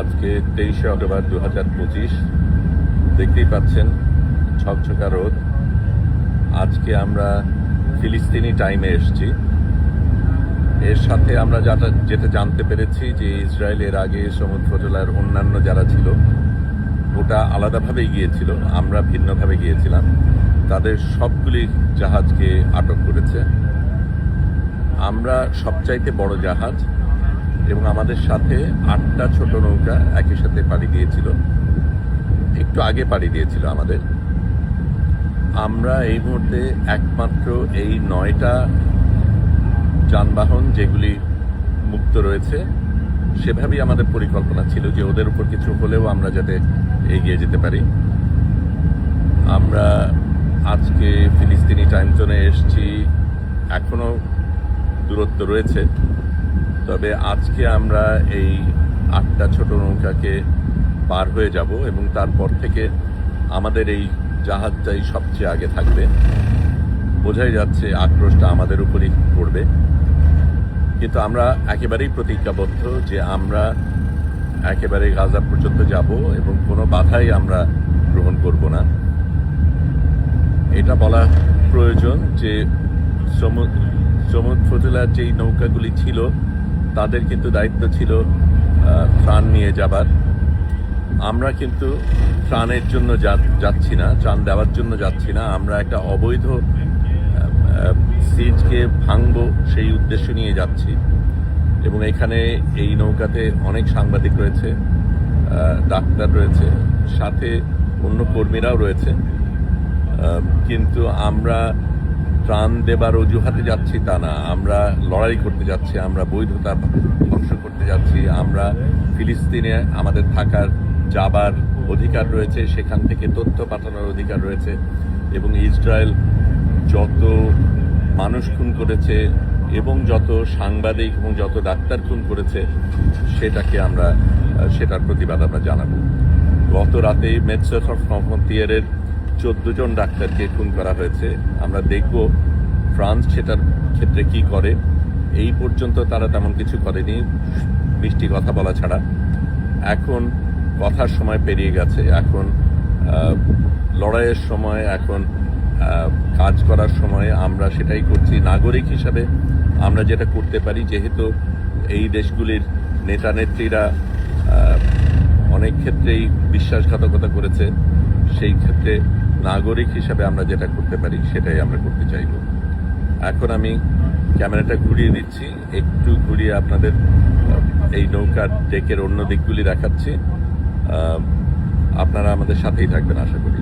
আজকে 23শে অক্টোবর 2025। দেখতেই পাচ্ছেন ছকছকা রোদ। আজকে আমরা ফিলিস্তিনি টাইমে এসেছি। এর সাথে আমরা যেটা জানতে পেরেছি যে ইসরায়েলের আগে সমুদ্র জেলার অন্যান্য যারা ছিল ওটা আলাদাভাবেই গিয়েছিল, আমরা ভিন্নভাবে গিয়েছিলাম। তাদের সবগুলি জাহাজকে আটক করেছে। আমরা সবচাইতে বড় জাহাজ এবং আমাদের সাথে 8টা ছোট নৌকা একই সাথে পাড়ি দিয়েছিল, একটু আগে পাড়ি দিয়েছিল আমাদের। আমরা এই মুহূর্তে একমাত্র এই 9টা যানবাহন যেগুলি মুক্ত রয়েছে, সেভাবেই আমাদের পরিকল্পনা ছিল যে ওদের উপর কিছু হলেও আমরা যাতে এগিয়ে যেতে পারি। আমরা আজকে ফিলিস্তিনি টাইম জোনে এসেছি, এখনও দূরত্ব রয়েছে, তবে আজকে আমরা এই 8টা ছোট নৌকাকে পার হয়ে যাব এবং তারপর থেকে আমাদের এই জাহাজটাই সবচেয়ে আগে থাকবে। বোঝাই যাচ্ছে আক্রোশটা আমাদের উপরই পড়বে, কিন্তু আমরা একেবারেই প্রতিজ্ঞাবদ্ধ যে আমরা একেবারে গাজা পর্যন্ত যাব এবং কোনো বাধাই আমরা গ্রহণ করব না। এটা বলা প্রয়োজন যে সমুদ্র জেলার যেই নৌকাগুলি ছিল তাদের কিন্তু দায়িত্ব ছিল ত্রাণ নিয়ে যাবার। আমরা কিন্তু ত্রাণের জন্য যাচ্ছি না, ত্রাণ দেওয়ার জন্য যাচ্ছি না। আমরা একটা অবৈধ সিজকে ভাঙবো সেই উদ্দেশ্য নিয়ে যাচ্ছি। এবং এখানে এই নৌকাতে অনেক সাংবাদিক রয়েছে, ডাক্তার রয়েছে, সাথে অন্য কর্মীরাও রয়েছে। কিন্তু আমরা ত্রাণ দেবার অজুহাতে যাচ্ছি তা না, আমরা লড়াই করতে যাচ্ছি, আমরা বৈধতা ধ্বংস করতে যাচ্ছি। আমরা ফিলিস্তিনে আমাদের থাকার যাবার অধিকার রয়েছে, সেখান থেকে তথ্য পাঠানোর অধিকার রয়েছে। এবং ইসরায়েল যত মানুষ খুন করেছে এবং যত সাংবাদিক এবং যত ডাক্তার খুন করেছে সেটার প্রতিবাদ আমরা জানাবো। গত রাতে মেডসেস অফ ফ্রন্টিয়ারের 14 জন ডাক্তারকে খুন করা হয়েছে। আমরা দেখব ফ্রান্স সেটার ক্ষেত্রে কি করে। এই পর্যন্ত তারা তেমন কিছু করেনি, মিষ্টি কথা বলা ছাড়া। এখন কথার সময় পেরিয়ে গেছে, এখন লড়াইয়ের সময়, এখন কাজ করার সময়। আমরা সেটাই করছি। নাগরিক হিসাবে আমরা যেটা করতে পারি, যেহেতু এই দেশগুলির নেতা নেত্রীরা অনেক ক্ষেত্রেই বিশ্বাসঘাতকতা করেছে, সেই ক্ষেত্রে নাগরিক হিসাবে আমরা যেটা করতে পারি সেটাই আমরা করতে চাইব। এখন আমি ক্যামেরাটা ঘুরিয়ে দিচ্ছি, একটু ঘুরিয়ে আপনাদের এই নৌকার ডেকের অন্য দিকগুলি দেখাচ্ছি। আপনারা আমাদের সাথেই থাকবেন আশা করি।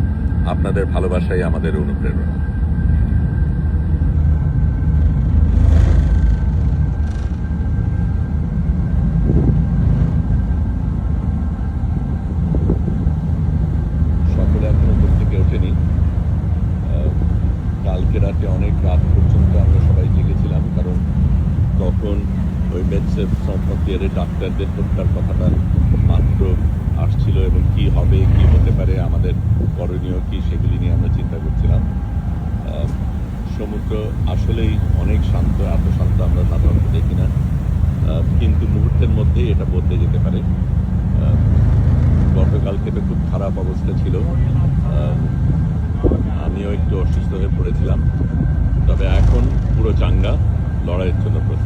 আপনাদের ভালোবাসাই আমাদের অনুপ্রেরণা। সকলে এখনো ঘুম থেকে ওঠেনি। কালকে রাতে অনেক রাত পর্যন্ত আমরা সবাই জেগেছিলাম, কারণ তখন ওই মেডসেস ফ্রন্টিয়ারের ডাক্তারদের হত্যার কথাটা মাত্র আসছিল এবং কি হবে, কি হতে পারে, আমাদের করণীয় কি, সেগুলি নিয়ে আমরা চিন্তা করছিলাম। সমুদ্র আসলেই অনেক শান্ত, এত শান্ত আমরা সাধারণত দেখি না, কিন্তু মুহূর্তের মধ্যেই এটা বদলে যেতে পারে। গতকালকে তো খুব খারাপ অবস্থা ছিল, আমিও একটু অসুস্থ হয়ে পড়েছিলাম, তবে এখন পুরো চাঙ্গা, লড়াইয়ের জন্য প্রস্তুত।